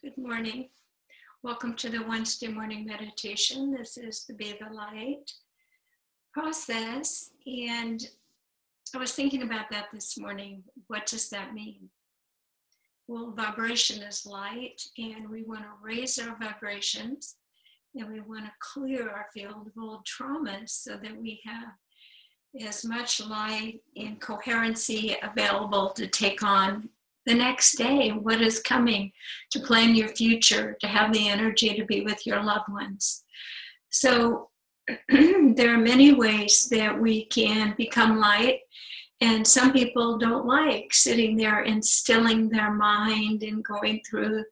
Good morning. Welcome to the Wednesday morning meditation. This is the Be the Light process. And I was thinking about that this morning. What does that mean? Well, vibration is light, and we want to raise our vibrations, and we want to clear our field of old traumas so that we have as much light and coherency available to take on the next day, what is coming, to plan your future, to have the energy to be with your loved ones. So there are many ways that we can become light, and some people don't like sitting there and stilling their mind and going through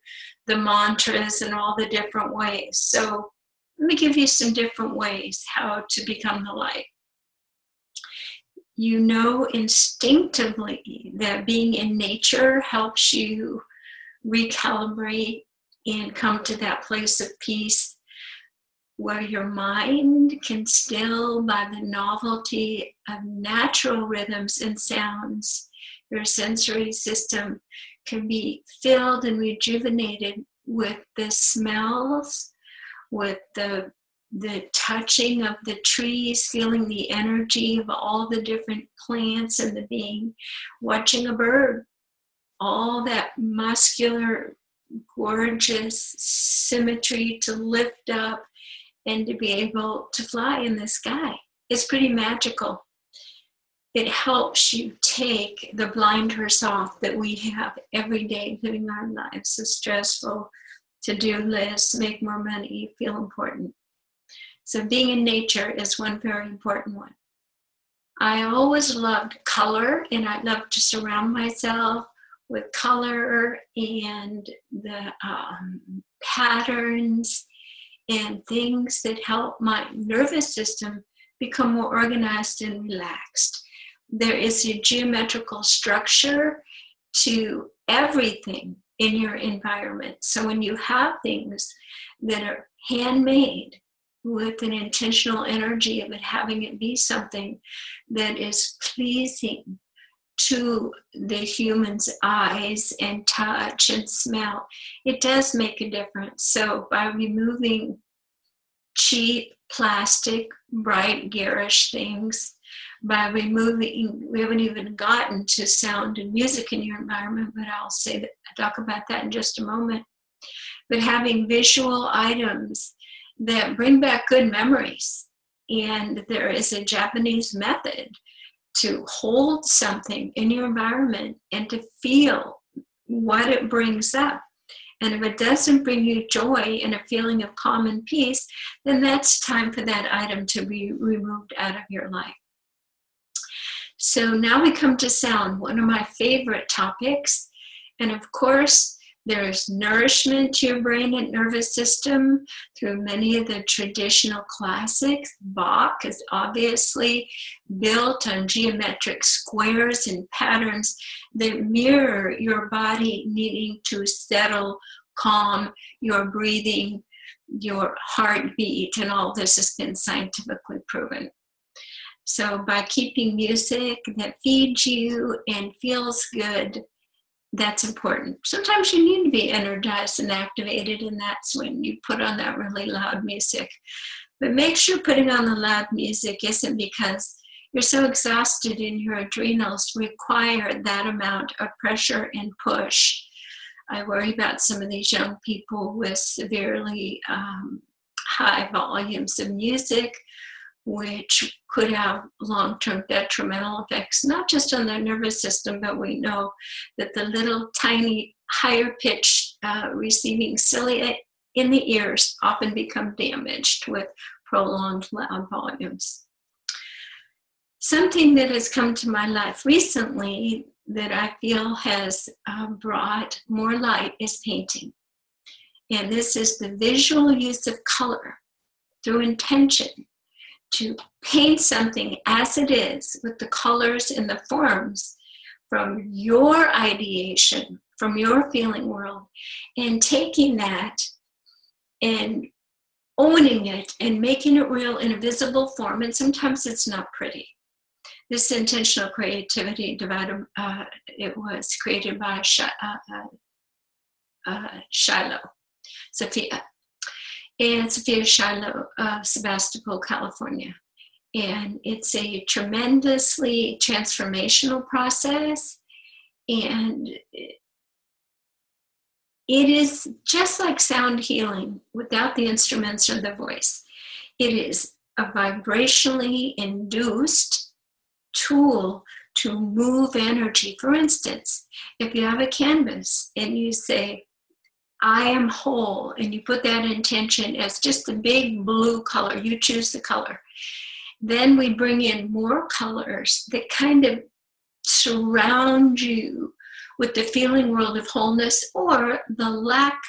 the mantras and all the different ways. So let me give you some different ways how to become the light. You know instinctively that being in nature helps you recalibrate and come to that place of peace where your mind can still, by the novelty of natural rhythms and sounds, your sensory system can be filled and rejuvenated with the smells, with the touching of the trees, feeling the energy of all the different plants and the being, watching a bird, all that muscular, gorgeous symmetry to lift up and to be able to fly in the sky. It's pretty magical. It helps you take the blinders off that we have every day living our lives so stressful, to-do lists, make more money, feel important. So being in nature is one very important one. I always loved color, and I love to surround myself with color and the patterns and things that help my nervous system become more organized and relaxed. There is a geometrical structure to everything in your environment. So when you have things that are handmade, with an intentional energy of it, having it be something that is pleasing to the human's eyes and touch and smell, it does make a difference. So by removing cheap plastic, bright, garish things, by removing, we haven't even gotten to sound and music in your environment, but I'll talk about that in just a moment. But having visual items that bring back good memories. And there is a Japanese method to hold something in your environment and to feel what it brings up. And if it doesn't bring you joy and a feeling of calm and peace, then that's time for that item to be removed out of your life. So now we come to sound, one of my favorite topics. And of course, there's nourishment to your brain and nervous system through many of the traditional classics. Bach is obviously built on geometric squares and patterns that mirror your body needing to settle, calm, your breathing, your heartbeat, and all this has been scientifically proven. So by keeping music that feeds you and feels good, that's important. Sometimes you need to be energized and activated, and that's when you put on that really loud music. But make sure putting on the loud music isn't because you're so exhausted and your adrenals require that amount of pressure and push. I worry about some of these young people with severely high volumes of music, which could have long-term detrimental effects, not just on their nervous system, but we know that the little tiny higher pitched receiving cilia in the ears often become damaged with prolonged loud volumes. Something that has come to my life recently that I feel has brought more light is painting. And this is the visual use of color through intention, to paint something as it is with the colors and the forms from your ideation, from your feeling world, and taking that and owning it and making it real in a visible form. And sometimes it's not pretty. This intentional creativity it was created by Shiloh, Sophia. And Sophia Shiloh of Sebastopol, California. And it's a tremendously transformational process. And it is just like sound healing without the instruments or the voice. It is a vibrationally induced tool to move energy. For instance, if you have a canvas and you say, I am whole, and you put that intention as just a big blue color, you choose the color. Then we bring in more colors that kind of surround you with the feeling world of wholeness or the lack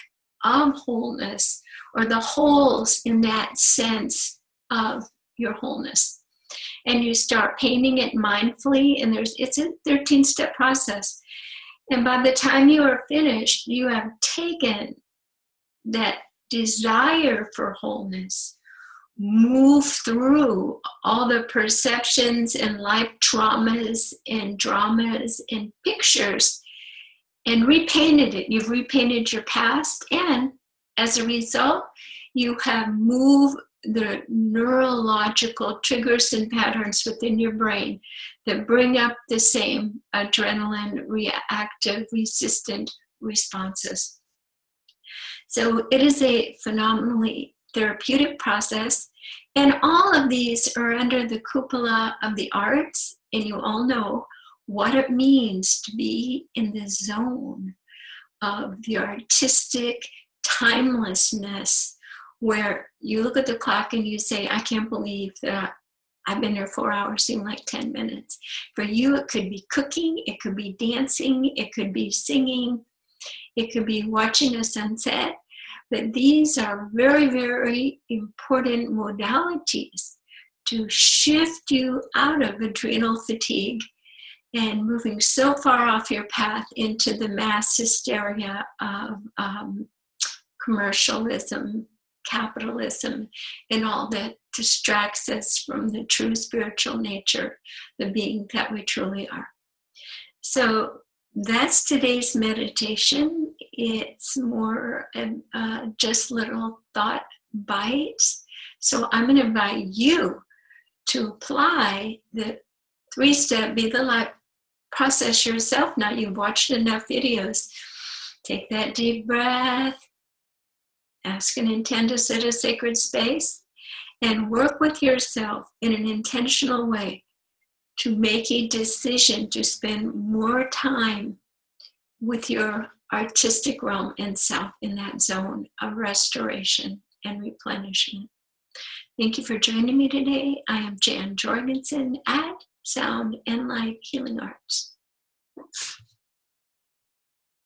of wholeness or the holes in that sense of your wholeness. And you start painting it mindfully, and it's a 13-step process. And by the time you are finished, you have taken that desire for wholeness, move through all the perceptions and life traumas and dramas and pictures and repainted it. You've repainted your past, and as a result, you have moved the neurological triggers and patterns within your brain that bring up the same adrenaline reactive resistant responses. So it is a phenomenally therapeutic process, and all of these are under the cupola of the arts, and you all know what it means to be in the zone of the artistic timelessness, where you look at the clock and you say, I can't believe that I've been here 4 hours, seem like 10 minutes. For you, it could be cooking, it could be dancing, it could be singing, it could be watching a sunset. But these are very, very important modalities to shift you out of adrenal fatigue and moving so far off your path into the mass hysteria of commercialism, capitalism, and all that distracts us from the true spiritual nature, the being that we truly are. So that's today's meditation. It's more just little thought bites. So I'm going to invite you to apply the 3-step Be the Light process yourself. Now you've watched enough videos. Take that deep breath. Ask and intend to set a sacred space and work with yourself in an intentional way to make a decision to spend more time with your artistic realm and self in that zone of restoration and replenishment. Thank you for joining me today. I am Jan Jorgensen at Sound and Light Healing Arts.